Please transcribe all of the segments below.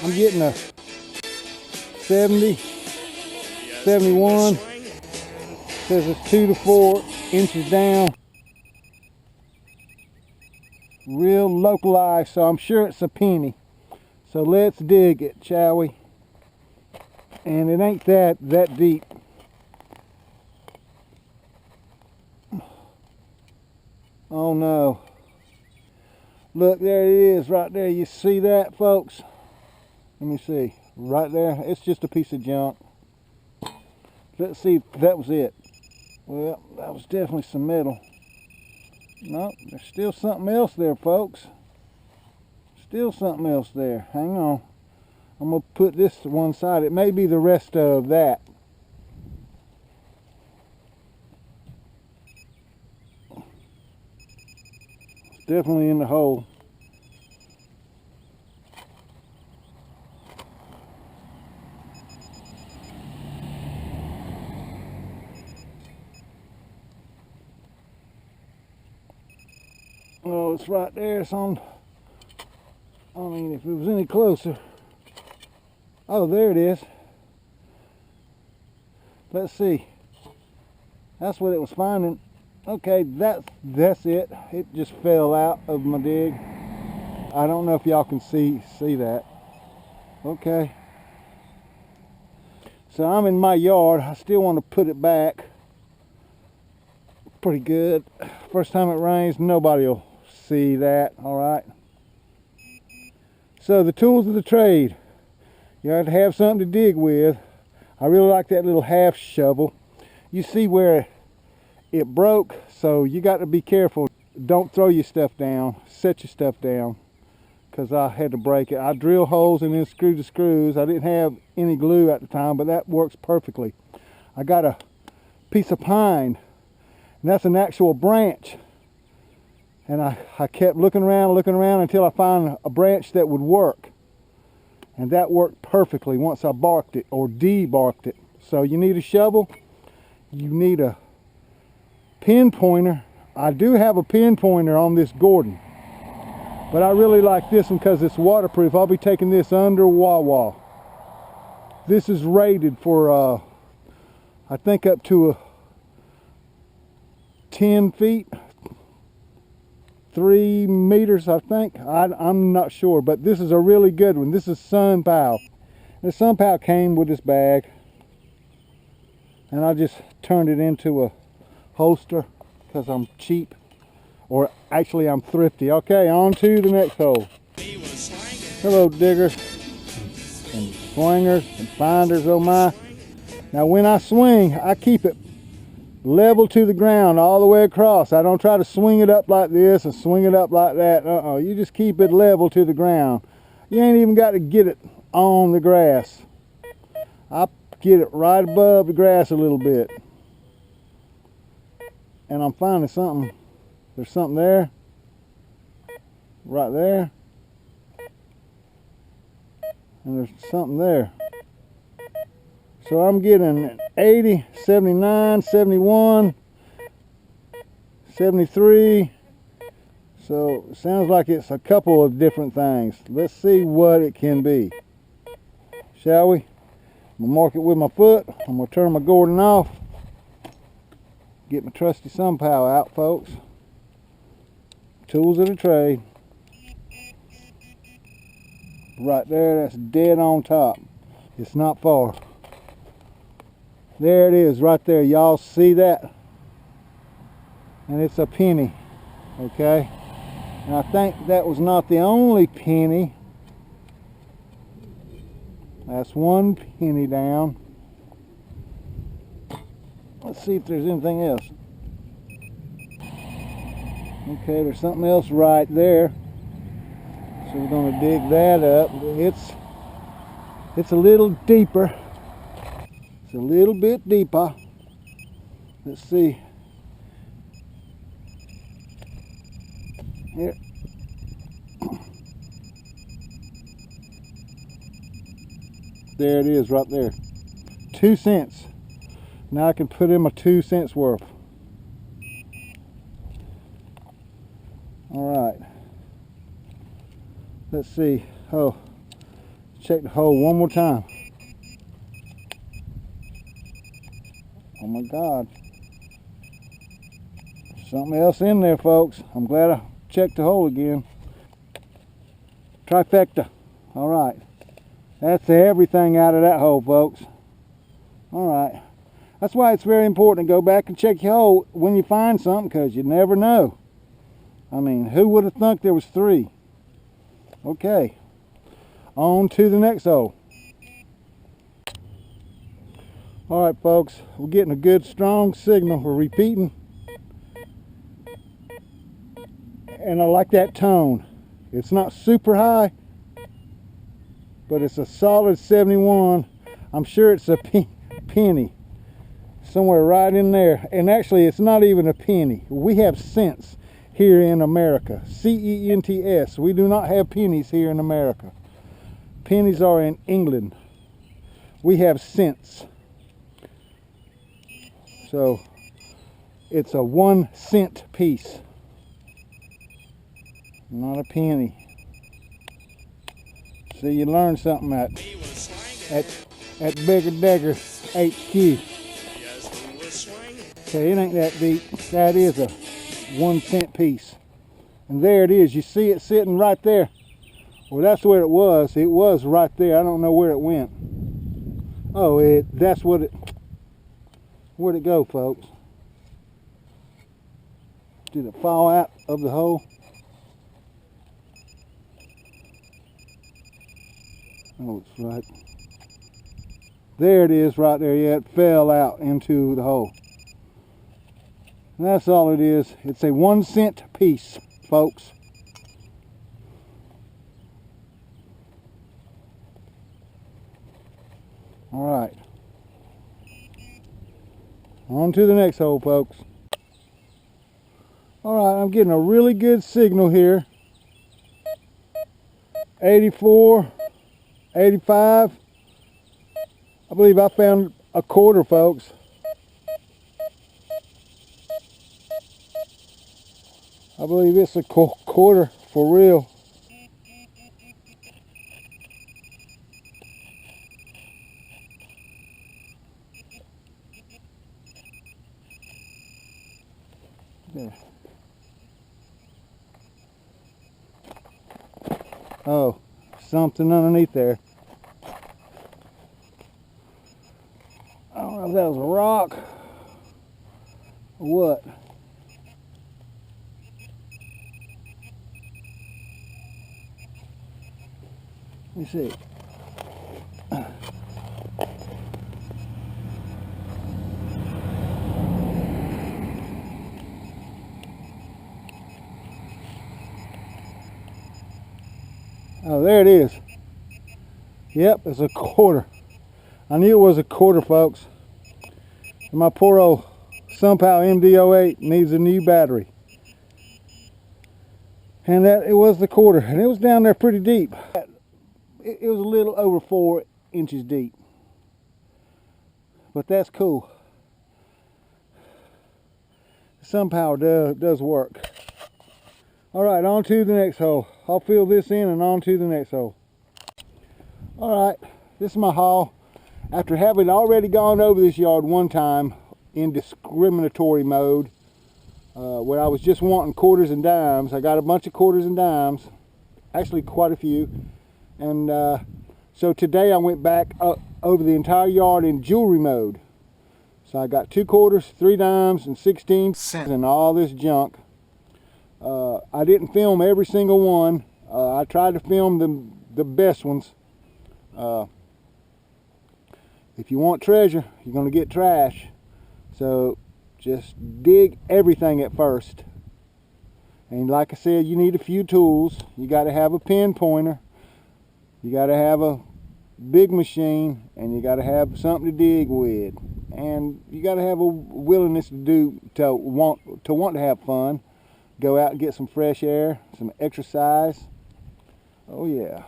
I'm getting a 70, 71. Says it's 2 to 4 inches down. Real localized, so I'm sure it's a penny. So let's dig it, shall we? And it ain't that deep. Oh no. Look, there it is right there. You see that, folks? Let me see. Right there. It's just a piece of junk. Let's see if that was it. Well, that was definitely some metal. No, there's still something else there, folks. Still something else there. Hang on. I'm going to put this to one side. It may be the rest of that. It's definitely in the hole. Oh, it's right there. It's on. I mean, if it was any closer. Oh, there it is. Let's see. That's what it was finding. Okay, that's it. It just fell out of my dig. I don't know if y'all can see that. Okay. So I'm in my yard. I still want to put it back. Pretty good. First time it rains, nobody will see that. All right. So the tools of the trade. You have to have something to dig with. I really like that little half shovel. You see where it broke, so you got to be careful. Don't throw your stuff down. Set your stuff down, because I had to break it. I drill holes and then screw the screws. I didn't have any glue at the time, but that works perfectly. I got a piece of pine, and that's an actual branch. And I kept looking around until I found a branch that would work. And that worked perfectly once I barked it or debarked it. So you need a shovel, you need a pinpointer. I do have a pinpointer on this Gordon, but I really like this one because it's waterproof. I'll be taking this under Wawa. This is rated for I think up to 10 feet, 3 meters, I think. I'm not sure, but this is a really good one. This is Sun Pow. The Sun Pow came with this bag, and I just turned it into a holster because I'm cheap, or actually I'm thrifty. Okay, on to the next hole. Hello, diggers and swingers and finders, oh my. Now when I swing, I keep it level to the ground all the way across. I don't try to swing it up like this and swing it up like that. You just keep it level to the ground. You ain't even got to get it on the grass. I get it right above the grass a little bit. And I'm finding something. There's something there. Right there. And there's something there. So I'm getting 80, 79, 71, 73. So it sounds like it's a couple of different things. Let's see what it can be. Shall we? I'm going to mark it with my foot. I'm going to turn my Gordon off. Get my trusty Sun Pow out, folks. Tools of the trade. Right there, that's dead on top. It's not far. There it is right there. Y'all see that? And it's a penny. Okay? And I think that was not the only penny. That's one penny down. Let's see if there's anything else. Okay, there's something else right there. So we're going to dig that up. It's a little deeper. A little bit deeper. Let's see. Here. There it is right there. 2 cents. Now I can put in my 2 cents worth. All right. Let's see. Oh, check the hole one more time. Oh my God. Something else in there, folks. I'm glad I checked the hole again. Trifecta. All right. That's everything out of that hole, folks. All right. That's why it's very important to go back and check your hole when you find something, because you never know. I mean, who would have thunk there was 3? Okay. On to the next hole. All right, folks. We're getting a good, strong signal. We're repeating. And I like that tone. It's not super high, but it's a solid 71. I'm sure it's a penny. Somewhere right in there. And actually, it's not even a penny. We have cents here in America. C-E-N-T-S. We do not have pennies here in America. Pennies are in England. We have cents. So, it's a 1 cent piece. Not a penny. See, you learn something at Bigger Degger HQ. Okay, it ain't that deep. That is a 1 cent piece. And there it is. You see it sitting right there. Well, that's where it was. It was right there. I don't know where it went. Oh, that's what it... Where'd it go, folks? Did it fall out of the hole? Oh, it's right. There it is right there. Yeah, it fell out into the hole. And that's all it is. It's a 1 cent piece, folks. All right. On to the next hole, folks. All right, I'm getting a really good signal here. 84, 85. I believe I found a quarter, folks. I believe it's a quarter for real. There. Oh, something underneath there. I don't know if that was a rock or what. Let me see. Oh, there it is. Yep, it's a quarter. I knew it was a quarter, folks. And my poor old SunPower MD-08 needs a new battery. And that it was the quarter, and it was down there pretty deep. It was a little over 4 inches deep. But that's cool. SunPower does work. All right, on to the next hole. I'll fill this in and on to the next hole. All right, this is my haul. After having already gone over this yard one time in discriminatory mode, where I was just wanting quarters and dimes, I got a bunch of quarters and dimes, actually quite a few. And so today I went back over the entire yard in jewelry mode. So I got 2 quarters, 3 dimes, and 16 cents and all this junk. I didn't film every single one. I tried to film the best ones. If you want treasure, you're going to get trash. So just dig everything at first. And like I said, you need a few tools. You got to have a pinpointer. You got to have a big machine, and you got to have something to dig with. And you got to have a willingness to want to have fun. Go out and get some fresh air, some exercise. Oh yeah.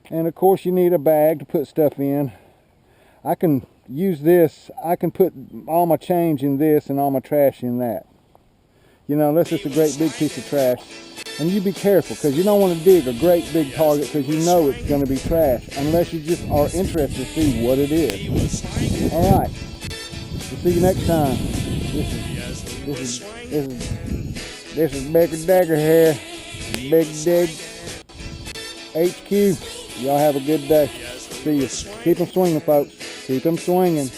And of course you need a bag to put stuff in. I can use this. I can put all my change in this and all my trash in that. You know, unless it's a great big piece of trash. And you be careful, because you don't want to dig a great big target because you know it's going to be trash, unless you just are interested to see what it is. All right. We'll see you next time. This is Becker Dagger here. Big Dig HQ. Y'all have a good day. See you. Keep them swinging, folks. Keep them swinging.